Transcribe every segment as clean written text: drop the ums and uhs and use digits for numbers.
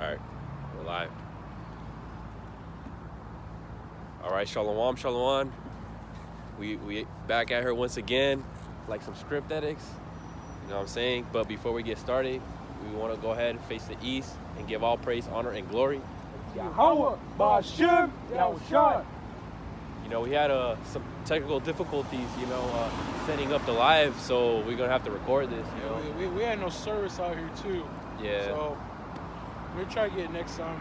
All right, we're live. All right, shalom, shalom. We back at her once again, like some script edits. You know what I'm saying? But before we get started, we want to go ahead and face the east and give all praise, honor, and glory. Yahweh, Ba'ashem, Yahushua. You know, we had some technical difficulties, setting up the live, so we're gonna have to record this. We had no service out here too. Yeah. So we'll try to get it next time.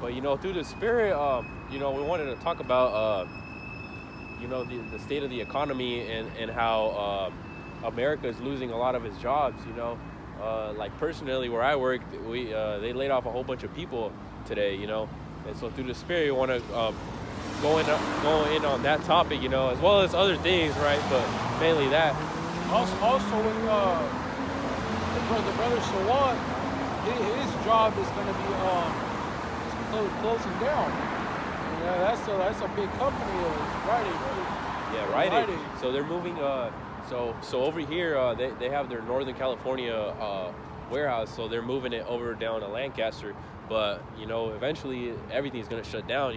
But through the spirit, we wanted to talk about the state of the economy and how America is losing a lot of its jobs. Like personally, where I work, they laid off a whole bunch of people today. And so through the spirit, we want to go in on that topic, as well as other things, right? But mainly that. Also with the brother Sawad, his job is going to be closing down. Yeah, that's a big company. Rite Aid. Yeah, Rite Aid. So they're moving. So over here, they have their Northern California warehouse. So they're moving it over down to Lancaster. But eventually everything's gonna shut down.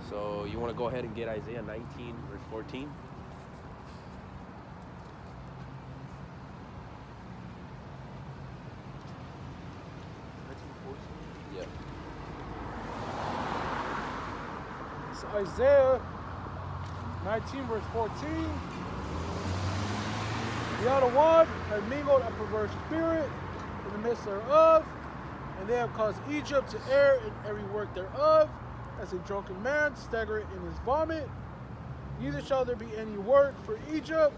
So you want to go ahead and get Isaiah 19 verse 14. Yeah. So Isaiah 19 verse 14. The other one has mingled a perverse spirit in the midst thereof, and they have caused Egypt to err in every work thereof, as a drunken man staggereth in his vomit. Neither shall there be any work for Egypt,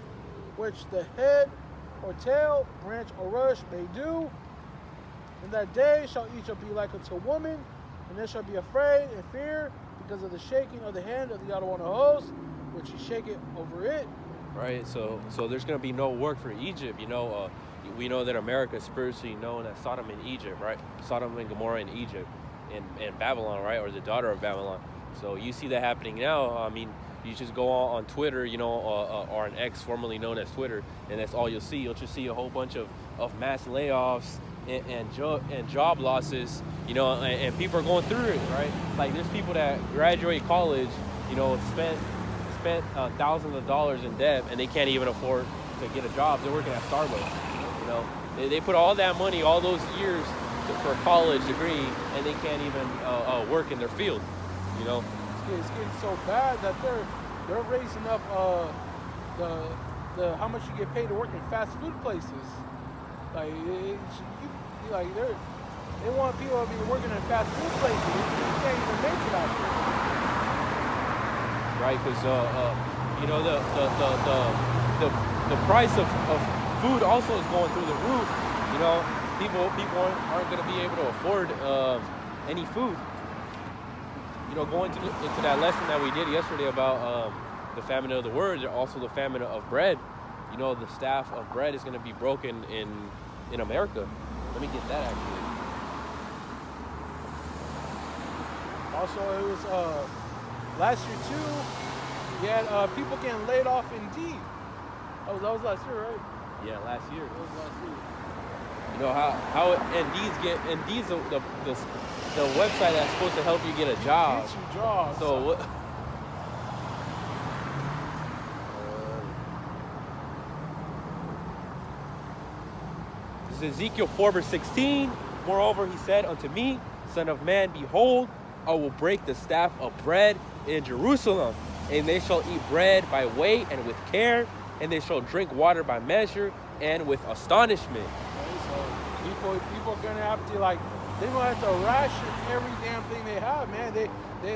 which the head or tail, branch or rush may do. In that day shall Egypt be like unto a woman, and they shall be afraid and fear because of the shaking of the hand of the Yahweh host, which he shaketh over it. Right. So there's gonna be no work for Egypt. We know that America is spiritually known as Sodom and Egypt, right? Sodom and Gomorrah in Egypt. And Babylon, right, or the daughter of Babylon. So you see that happening now. I mean, you just go on Twitter, or an X formerly known as Twitter, and that's all you'll see. You'll just see a whole bunch of mass layoffs and job losses, and people are going through it, right? Like there's people that graduate college, spent thousands of dollars in debt, and they can't even afford to get a job. They're working at Starbucks. They put all that money, all those years for a college degree, and they can't even work in their field. It's getting so bad that they're raising up the how much you get paid to work in fast food places. Like they want people to be working in fast food places. You can't even make it out there. Right, because the price of food also is going through the roof. People aren't going to be able to afford any food. Going into that lesson that we did yesterday about the famine of the word, also the famine of bread. The staff of bread is going to be broken in America. Let me get that actually. Also, it was last year too. You had people getting laid off Indeed. That was last year, right? Yeah, last year. That was last year. How Indeed's the website that's supposed to help you get a job. Get you jobs. So what? This is Ezekiel 4 verse 16. Moreover, he said unto me, Son of man, behold, I will break the staff of bread in Jerusalem, and they shall eat bread by weight and with care, and they shall drink water by measure and with astonishment. So people are gonna have to they're gonna have to ration every damn thing they have, man. They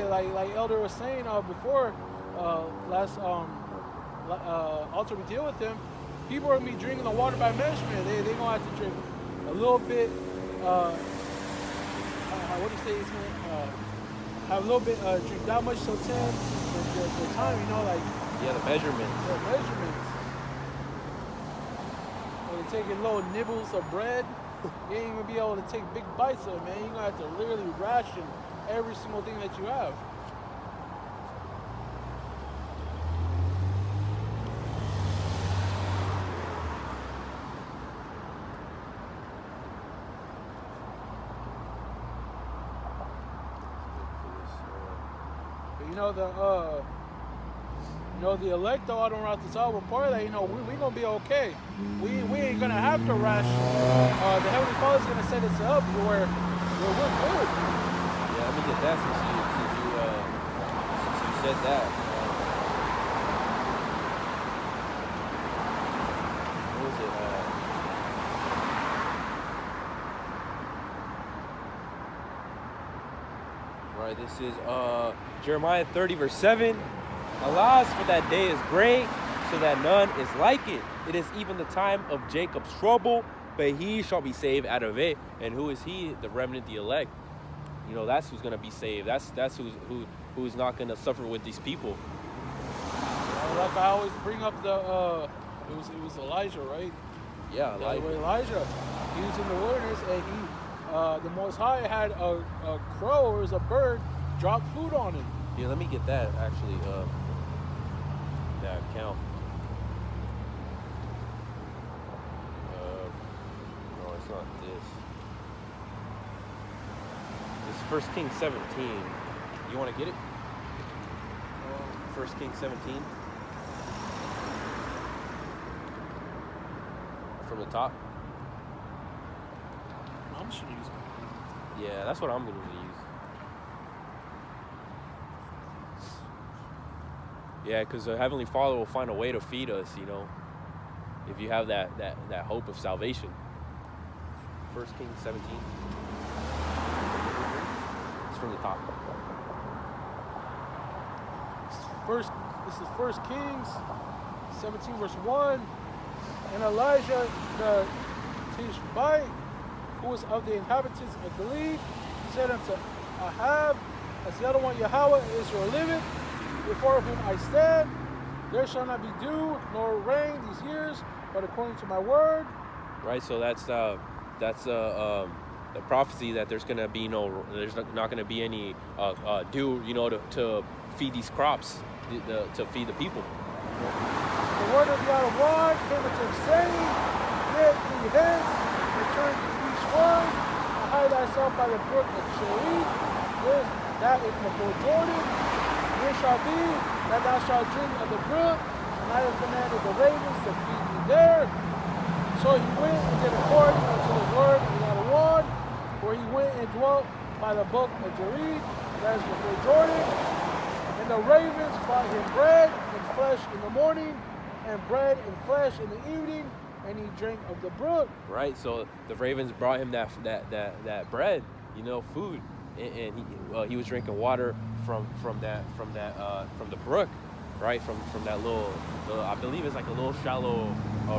like Elder was saying before last altar we deal with them. People are gonna be drinking the water by measurement. They gonna have to drink a little bit. What do you say? It's gonna have a little bit. Drink that much so 10 the time. The measurements. The measurements. When you're taking little nibbles of bread, you ain't gonna be able to take big bites of it, man. You're gonna have to literally ration every single thing that you have. The elect though, I don't know the top, but part of that, we gonna be okay. We ain't gonna have to rush. The Heavenly Father's gonna set us up where we're good. Yeah, let me get that since you said that. What was it? Right, this is Jeremiah 30 verse 7. Alas, for that day is great, so that none is like it. It is even the time of Jacob's trouble, but he shall be saved out of it. And who is he? The remnant, the elect. That's who's gonna be saved. That's who's not gonna suffer with these people. Like I always bring up it was Elijah, right? Yeah, Elijah. He was in the wilderness, and the Most High had a crow, or it was a bird, drop food on him. Yeah, let me get that actually. That account. No, it's not this. It's 1 Kings 17. You want to get it? 1 Kings 17. From the top. I'm just gonna use it. Yeah, that's what I'm going to use. Yeah, because the Heavenly Father will find a way to feed us, if you have that hope of salvation. 1 Kings 17. It's from the top. This is 1 Kings 17 verse 1. And Elijah the Tishbite, who was of the inhabitants of Gilead, said unto Ahab, as the other one, Yahweh Israel liveth, before whom I stand, there shall not be dew nor rain these years, but according to my word. Right, so that's the prophecy that there's not going to be any dew, to feed these crops, to feed the people. The word of Yahweh came unto him, saying, Get thee hence, and turn to the eastward, and hide thyself by the brook of Cherith, that is before Jordan. It shall be that thou shalt drink of the brook, and I have commanded the ravens to feed thee there. So he went and did according unto the word of Yahweh, where he went and dwelt by the brook of Cherith, that is before Jordan. And the ravens brought him bread and flesh in the morning, and bread and flesh in the evening, and he drank of the brook. Right, so the ravens brought him that bread, food, and he was drinking water from the brook, right? From that little, I believe it's like a little shallow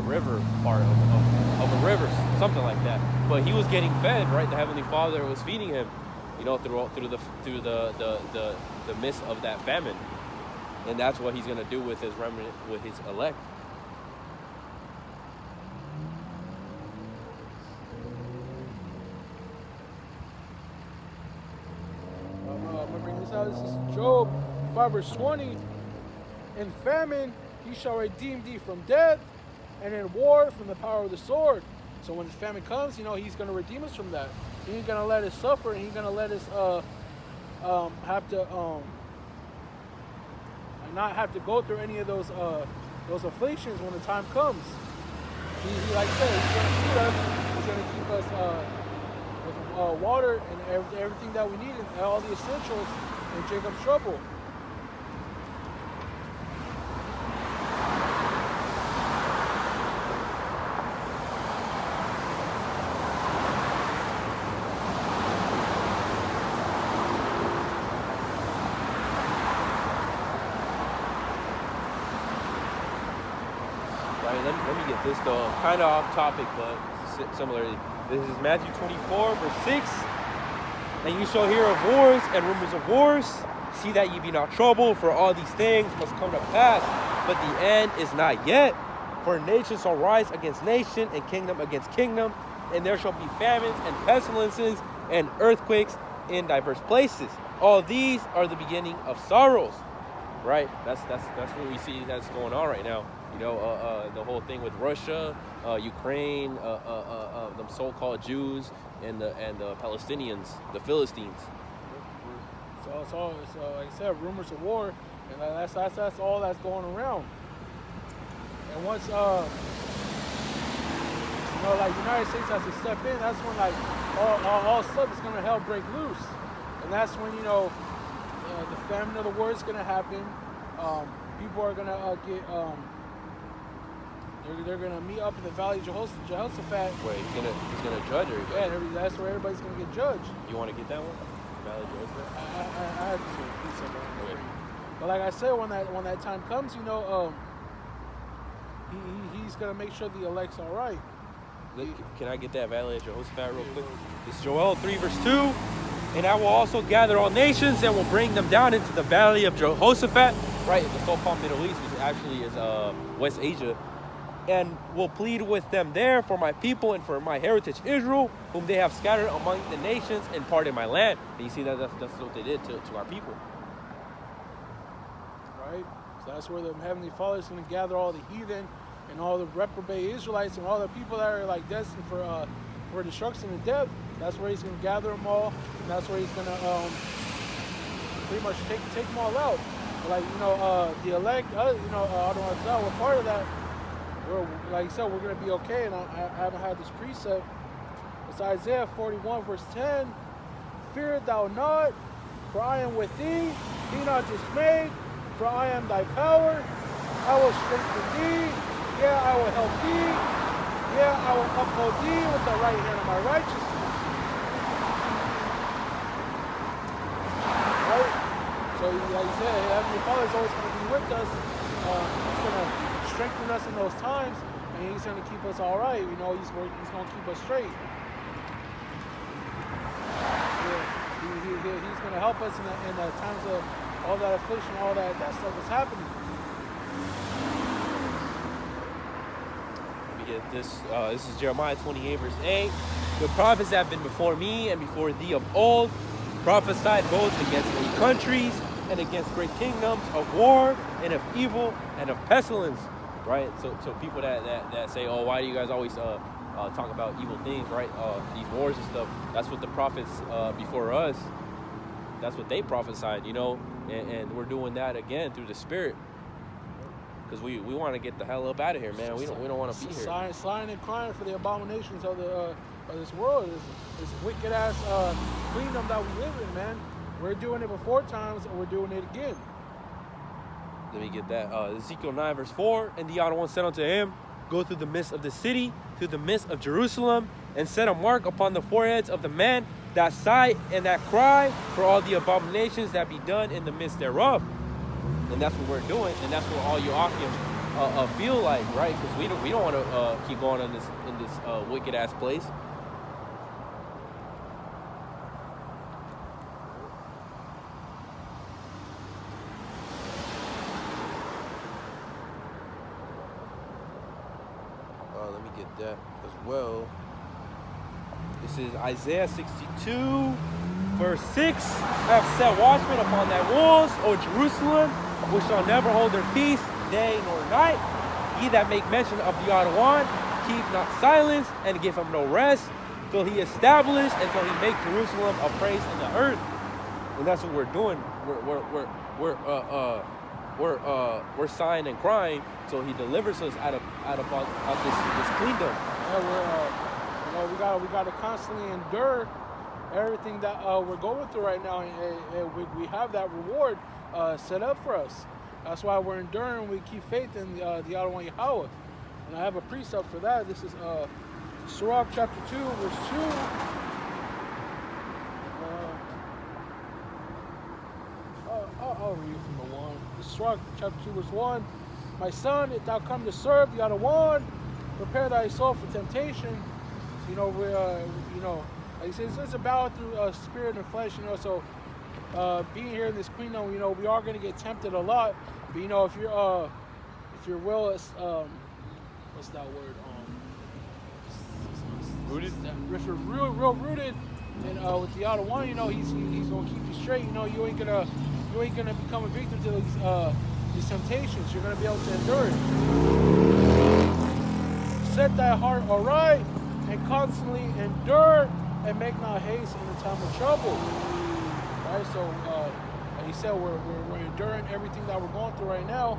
river part of a river, something like that. But he was getting fed, right? The Heavenly Father was feeding him, through the midst of that famine, and that's what he's gonna do with his remnant, with his elect. This is Job 5 verse 20. In famine he shall redeem thee from death, and in war from the power of the sword. So when the famine comes, he's going to redeem us from that. He ain't going to let us suffer, and he's going to let us have to not have to go through any of those afflictions when the time comes. He like I said, he's going to feed us. He's going to keep us with water and everything that we need, and all the essentials in Jacob's trouble. Let me get this though, kind of off topic, but similarly. This is Matthew 24, verse 6. And you shall hear of wars and rumors of wars. See that ye be not troubled, for all these things must come to pass. But the end is not yet. For nation shall rise against nation, and kingdom against kingdom. And there shall be famines and pestilences and earthquakes in diverse places. All these are the beginning of sorrows. Right? That's what we see that's going on right now. The whole thing with Russia, Ukraine, the so-called Jews, and the Palestinians, the Philistines. So it's all, like I said, rumors of war, and that's all that's going around. And once like United States has to step in, that's when like all stuff is gonna help break loose, and that's when the famine of the war is gonna happen. People are gonna they're gonna meet up in the Valley of Jehoshaphat. Wait, he's gonna judge everybody. Yeah, that's where everybody's gonna get judged. You want to get that one? Valley of Jehoshaphat? I had to say a piece of that. Okay. But like I said, when that time comes, he's gonna make sure the elect's all right. Can I get that Valley of Jehoshaphat real quick? It's Joel 3 verse 2. And I will also gather all nations and will bring them down into the Valley of Jehoshaphat. Right, the so-called Middle East, which actually is West Asia. And will plead with them there for my people and for my heritage Israel, whom they have scattered among the nations and parted my land. And you see that's what they did to our people. Right? So that's where the Heavenly Father is going to gather all the heathen and all the reprobate Israelites and all the people that are like destined for destruction and death. That's where he's going to gather them all, and that's where he's going to pretty much take them all out. But like the elect, I don't want to tell. We're part of that. Like you said, we're going to be okay. And I haven't had this precept. It's Isaiah 41 verse 10. Fear thou not, for I am with thee. Be not dismayed, for I am thy power. I will strengthen thee. Yeah, I will help thee. Yeah, I will uphold thee with the right hand of my righteousness. Right? So, like you said, Heavenly Father is always going to be with us. He's going to strengthen us in those times, and he's going to keep us all right. He's going to keep us straight. Yeah, he's going to help us in the times of all that affliction, all that stuff is happening. Get this. This is Jeremiah 28 verse 8. The prophets have been before me and before thee of old, prophesied both against many countries and against great kingdoms, of war and of evil and of pestilence. Right. So people that say, oh, why do you guys always talk about evil things? Right. These wars and stuff. That's what the prophets before us. That's what they prophesied. And we're doing that again through the Spirit. Because we want to get the hell up out of here, man. We don't want to be here. Sighing and crying for the abominations of this world, this wicked ass kingdom that we live in, man. We're doing it before times, and we're doing it again. Let me get that. Ezekiel 9 verse 4. And the other one said unto him, go through the midst of the city, through the midst of Jerusalem, and set a mark upon the foreheads of the men that sigh and that cry for all the abominations that be done in the midst thereof. And that's what we're doing, and that's what all you Akim feel like, right? Because we don't want to keep going in this wicked ass place. Let me get that as well. This is Isaiah 62, verse 6. I have set watchmen upon thy walls, O Jerusalem, which shall never hold their peace, day nor night. Ye that make mention of the Adawan, keep not silence, and give him no rest, till he establish, until he make Jerusalem a praise in the earth. And that's what we're doing. We're sighing and crying, so he delivers us out of this kingdom. Yeah, we got to constantly endure everything that we're going through right now, and we have that reward set up for us. That's why we're enduring. We keep faith in the Adonai Yahweh. And I have a precept for that. This is Sirach chapter 2, verse 2. I'll read from the 1. This is Sirach chapter 2, verse 1. My son, if thou come to serve the Adonai, prepare thy soul for temptation. So, like I said, it's a battle through spirit and flesh, so being here in this kingdom, we are going to get tempted a lot. But, if your will is, what's that word? Rooted? If you're real rooted, and with the Adonai, he's going to keep you straight. You ain't gonna become a victim to these temptations. You're going to be able to endure it. Set thy heart aright, and constantly endure, and make not haste in the time of trouble. right? So, like you said, we're enduring everything that we're going through right now.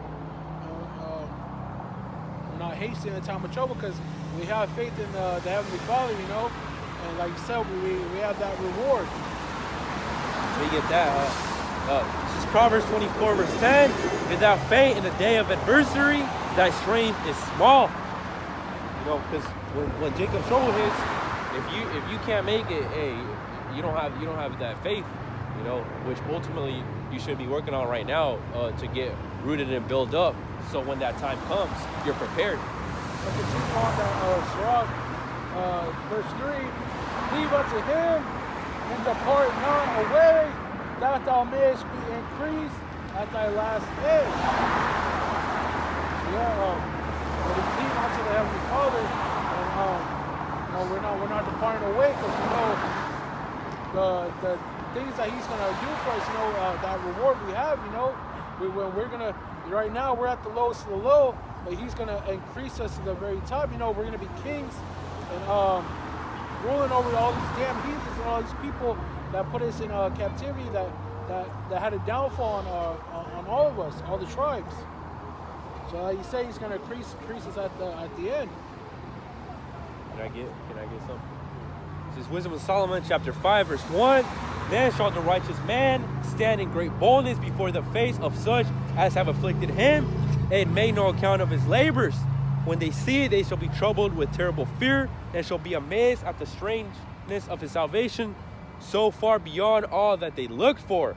We're not hasting in a time of trouble because we have faith in the Heavenly Father, you know. And like you said, we have that reward. We get that. This is Proverbs 24, verse 10. Without faith in the day of adversity, thy strength is small. You know, because when Jacob's trouble hits, if you can't make it, hey, you don't have that faith, you know, which ultimately you should be working on right now to get rooted and build up. So when that time comes, you're prepared. Let's continue on that Sirach, verse 3. Leave unto him and depart not away, that thou mayest be increased at thy last end. So when we cleave unto the Heavenly Father, and we're not departing away because we know the things that He's gonna do for us. You know, that reward we have. You know, we're gonna. Right now, we're at the lowest of the low, but He's going to increase us to the very top. You know, we're going to be kings and ruling over all these damn heathens and all these people that put us in captivity, that had a downfall on all of us, all the tribes. So like you say, He's going to increase us at the end. Can I get something? This is Wisdom of Solomon, chapter 5, verse 1. Then shall the righteous man stand in great boldness before the face of such as have afflicted him, and made no account of his labors. When they see it, they shall be troubled with terrible fear, and shall be amazed at the strangeness of his salvation, so far beyond all that they looked for.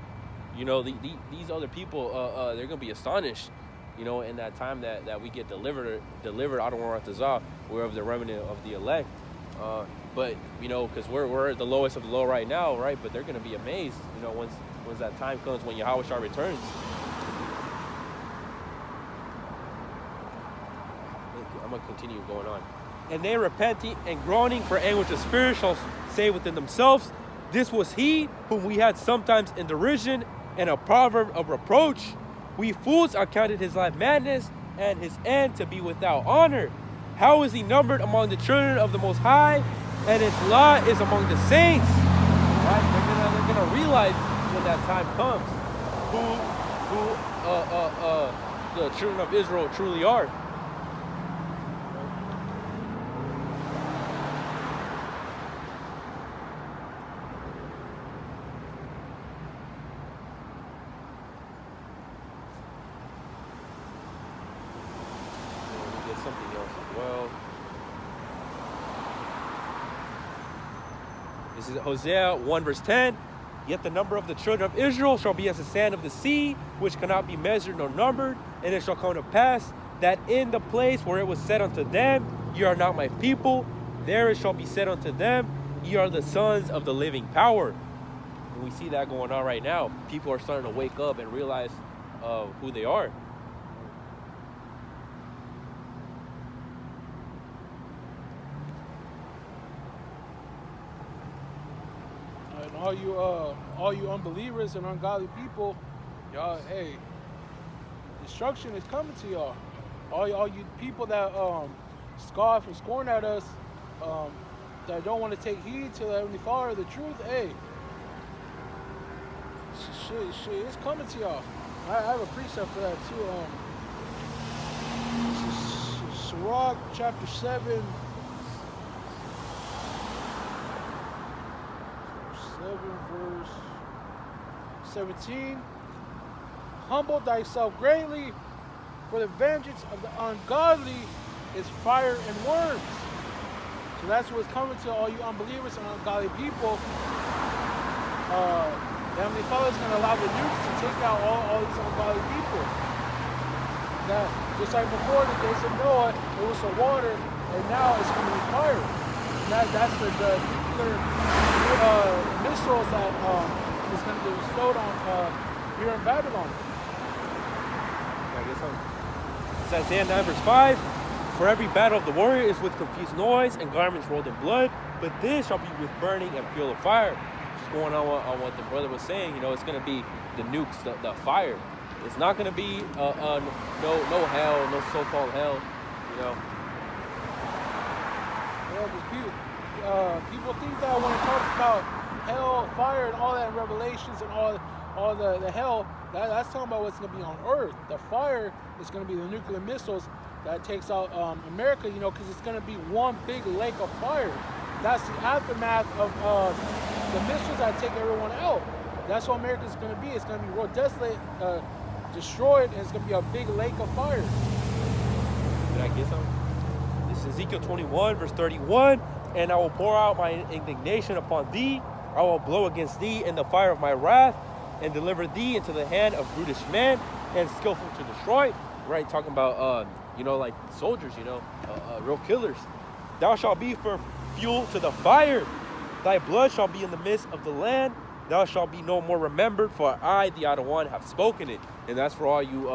You know, these other people, they're going to be astonished, you know, in that time that we get delivered out of Waratazah, we're of the remnant of the elect. But, you know, because we're at the lowest of the low right now, right? But they're going to be amazed, you know, once that time comes, when Yahushua returns. I'm going to continue going on. And they repenting and groaning for anguish of spirit shall say within themselves, this was he whom we had sometimes in derision and a proverb of reproach. We fools accounted his life madness and his end to be without honor. How is he numbered among the children of the Most High, and his lot is among the saints? Right? They're gonna realize when that time comes who the children of Israel truly are. Something else as well. This is Hosea 1 verse 10. Yet the number of the children of Israel shall be as the sand of the sea, which cannot be measured nor numbered. And it shall come to pass that in the place where it was said unto them, ye are not my people, there it shall be said unto them, ye are the sons of the living power. And we see that going on right now. People are starting to wake up and realize who they are. All you unbelievers and ungodly people, y'all, hey, destruction is coming to y'all. All you people that scoff and scorn at us, that don't want to take heed to the Heavenly Father, the truth, hey, shit, it's coming to y'all. I have a precept for that too. This is Sirach chapter 7. 7 verse 17. Humble thyself greatly, for the vengeance of the ungodly is fire and worms. So that's what's coming to all you unbelievers and ungodly people. The Heavenly Father is going to allow the nukes to take out all these ungodly people. That just like before the days of Noah, it was the water, and now it's going to be fire. And that's the nuclear missiles that is going to be bestowed on here in Babylon. I guess so. It's Isaiah 9 verse 5. For every battle of the warrior is with confused noise and garments rolled in blood, but this shall be with burning and fuel of fire. Just going on what the brother was saying, you know, it's going to be the nukes, the fire. It's not going to be no hell, no so-called hell, you know. Yeah, because People think that when it talks about hell, fire, and all that in Revelations and all the hell, that's talking about what's going to be on Earth. The fire is going to be the nuclear missiles that takes out America, because it's going to be one big lake of fire. That's the aftermath of the missiles that take everyone out. That's what America's going to be. It's going to be real desolate, destroyed, and it's going to be a big lake of fire. Did I get something? This is Ezekiel 21, verse 31. And I will pour out my indignation upon thee. I will blow against thee in the fire of my wrath, and deliver thee into the hand of brutish men and skillful to destroy. Right, talking about, like soldiers, real killers. Thou shalt be for fuel to the fire. Thy blood shall be in the midst of the land. Thou shalt be no more remembered, for I, the Other One, have spoken it. And that's for all you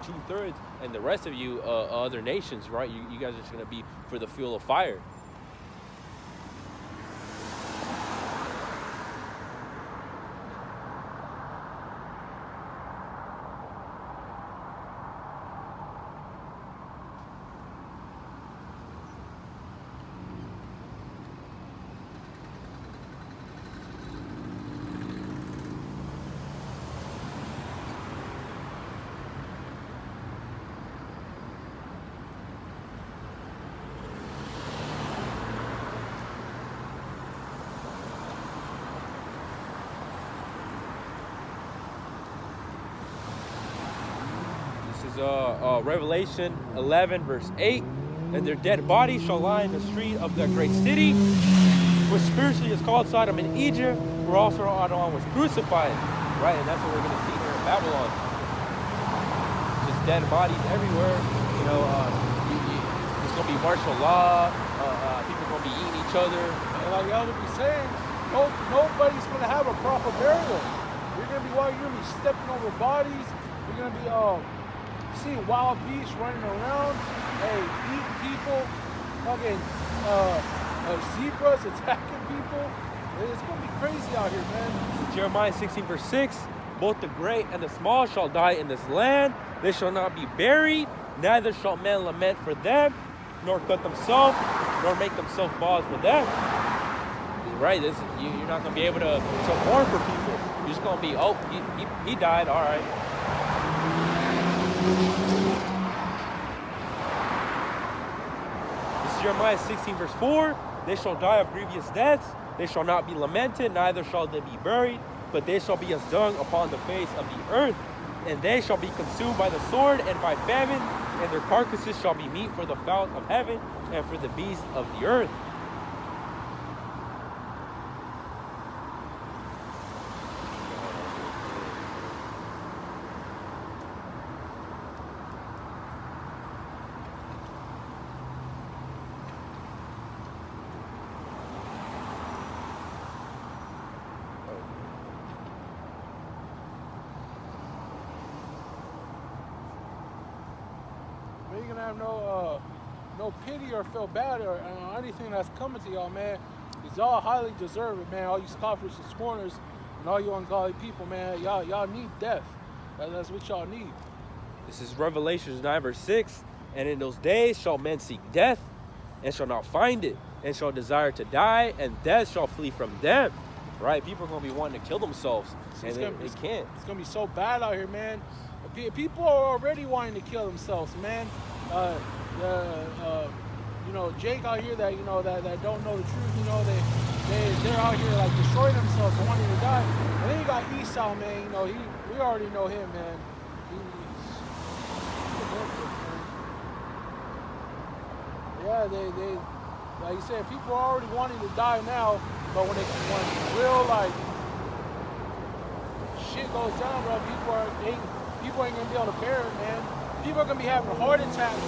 two-thirds and the rest of you other nations, right? You guys are just going to be for the fuel of fire. Revelation 11, verse 8. And their dead bodies shall lie in the street of the great city, which spiritually is called Sodom and Egypt, where also Adon was crucified. Right, and that's what we're going to see here in Babylon. Just dead bodies everywhere. It's going to be martial law. People are going to be eating each other. And like y'all would be saying, nobody's going to have a proper burial. You're going to be stepping over bodies. You're going to be see wild beasts running around, eating people, fucking zebras attacking people. It's gonna be crazy out here, man. Jeremiah 16, verse 6. Both the great and the small shall die in this land. They shall not be buried, neither shall men lament for them, nor cut themselves, nor make themselves balls for them. Right, you're not gonna be able to mourn for people. You're just gonna be, he died, all right. This is Jeremiah 16, verse 4. They shall die of grievous deaths. They shall not be lamented, neither shall they be buried, but they shall be as dung upon the face of the earth. And they shall be consumed by the sword and by famine, and their carcasses shall be meat for the fowls of heaven and for the beasts of the earth. You're gonna have no pity or feel bad or anything that's coming to y'all, man. It's all highly deserved, man. All you scoffers and scorners and all you ungodly people, man. Y'all need death. That's what y'all need. This is Revelation 9, verse 6. And in those days shall men seek death, and shall not find it, and shall desire to die, and death shall flee from them. Right? People are gonna be wanting to kill themselves, and they can't. It's gonna be so bad out here, man. People are already wanting to kill themselves, man. Jake out here that that don't know the truth, they're out here like destroying themselves and wanting to die. And then you got Esau, man. We already know him, man. Yeah, they like you said, people are already wanting to die now, but when real like shit goes down, bro, people ain't gonna be able to bear it, man. People are gonna be having heart attacks,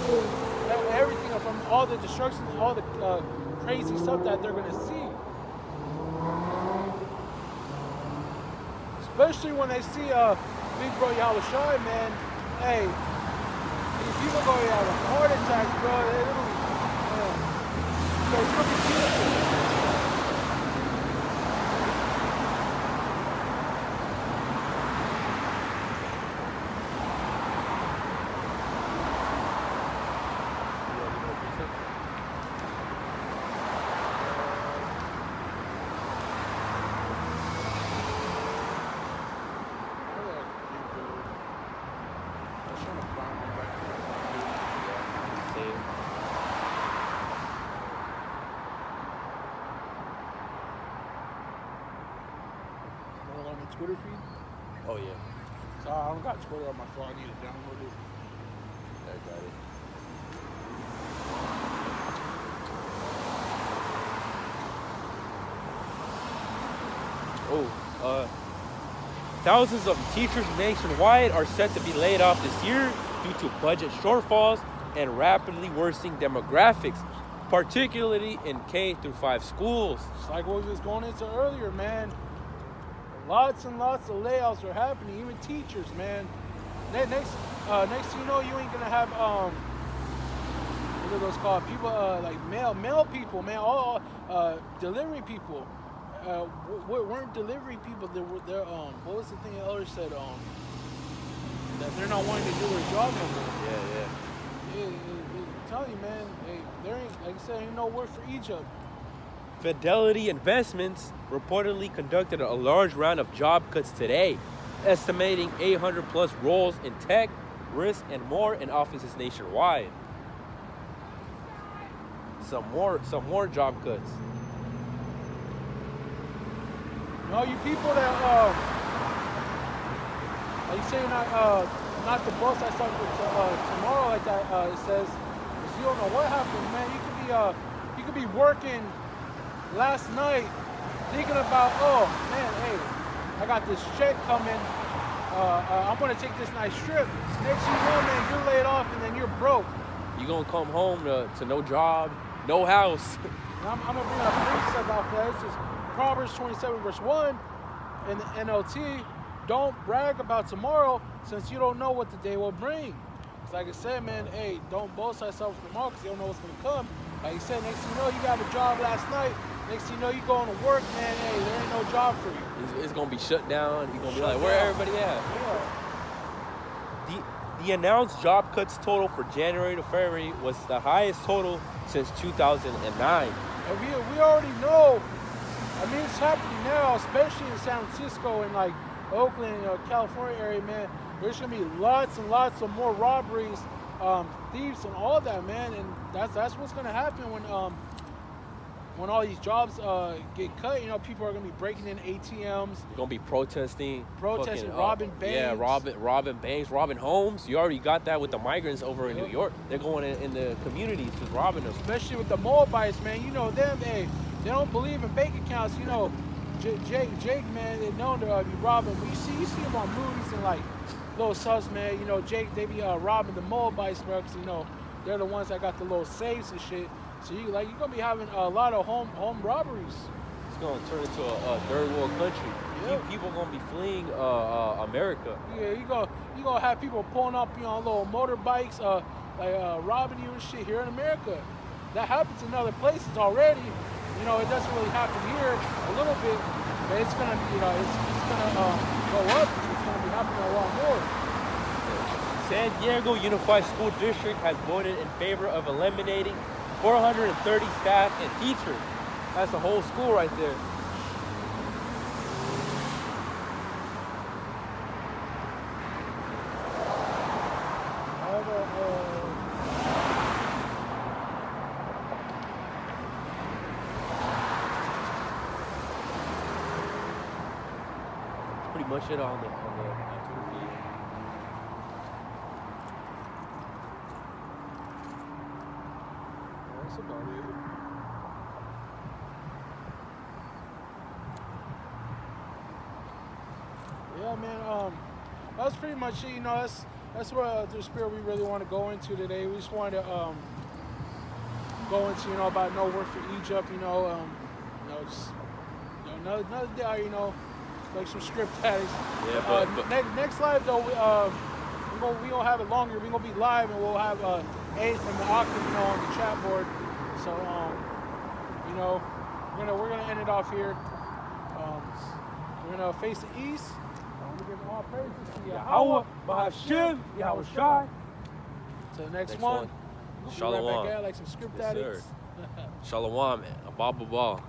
everything from all the destruction, all the crazy stuff that they're gonna see. Especially when they see Big Bro Yahushua, man. Hey, these people are gonna have a heart attack, bro. It's gonna be beautiful. Twitter feed? Oh yeah, So I don't got Twitter on my phone. I need to download it. I got it. Thousands of teachers nationwide are set to be laid off this year due to budget shortfalls and rapidly worsening demographics, particularly in K through 5 schools. It's like what we was going into earlier, man. Lots and lots of layoffs are happening, even teachers, man. Next thing you know, you ain't gonna have what are those called? People like mail people, man. All delivery people. Weren't delivery people. They're what was the thing the elder said? That they're not wanting to do their job no more. Yeah. I'm telling you, man. There ain't, like I said, ain't no work for Egypt. Fidelity Investments reportedly conducted a large round of job cuts today, estimating 800 plus roles in tech, risk, and more in offices nationwide. Some more job cuts. All you people that are you saying not to boast myself for tomorrow like that? It says, 'cause you don't know what happened, man. You could be working last night thinking about, oh man, hey, I got this check coming. I'm gonna take this nice trip. Next thing you know, man, you're laid off and then you're broke. You gonna come home to no job, no house. And I'm gonna bring up a precept out for that. This is Proverbs 27 verse 1 in the NLT. Don't brag about tomorrow since you don't know what the day will bring. It's like I said, man, hey, don't boast yourself for tomorrow because you don't know what's going to come. Like I said, next thing you know, you got a job last night. Next thing you know, you going to work, man, hey, there ain't no job for you. It's going to be shut down. You're going to be like, where everybody at? Yeah. The announced job cuts total for January to February was the highest total since 2009. And we already know. I mean, it's happening now, especially in San Francisco and like Oakland, California area, man. There's gonna be lots and lots of more robberies, thieves, and all that, man. And that's what's gonna happen when all these jobs get cut. You know, people are gonna be breaking in ATMs. They're gonna be protesting, robbing banks. Yeah, robbing banks, robbing homes. You already got that with the migrants over in New York. They're going in the communities just robbing them. Especially with the Moabites, man. You know them, hey. They don't believe in bank accounts, you know. Jake, man, they're known to be robbing. But you see them on movies and like little subs, man. You know, Jake, they be robbing the Moabites, bro, because you know they're the ones that got the little safes and shit. So you're gonna be having a lot of home robberies. It's gonna turn into a third world country. Yeah. People gonna be fleeing America. Yeah, you gonna have people pulling up, you know, on little motorbikes, robbing you and shit here in America. That happens in other places already. You know, it doesn't really happen here a little bit, but it's gonna be, it's gonna go up. It's gonna be happening a lot more. San Diego Unified School District has voted in favor of eliminating 430 staff and teachers. That's a whole school right there. Pretty much it on the Twitter feed. That's about it. Yeah, man. That's pretty much it. You know, that's where the spirit we really want to go into today. We just wanted to go into, you know, about no work for Egypt. Just another day. You know. Like some script addicts. Yeah, but next live though, we gonna have it longer. We gonna be live and we'll have Aid from the Octave, you know, on the chat board. So you know, we're gonna end it off here. We're gonna face the east. We're gonna give all praises to Yahweh, Bahashim, Yahweh Shai. To the next one. Shalom. We'll be right back at like some script addicts. Shalom, man. Abba.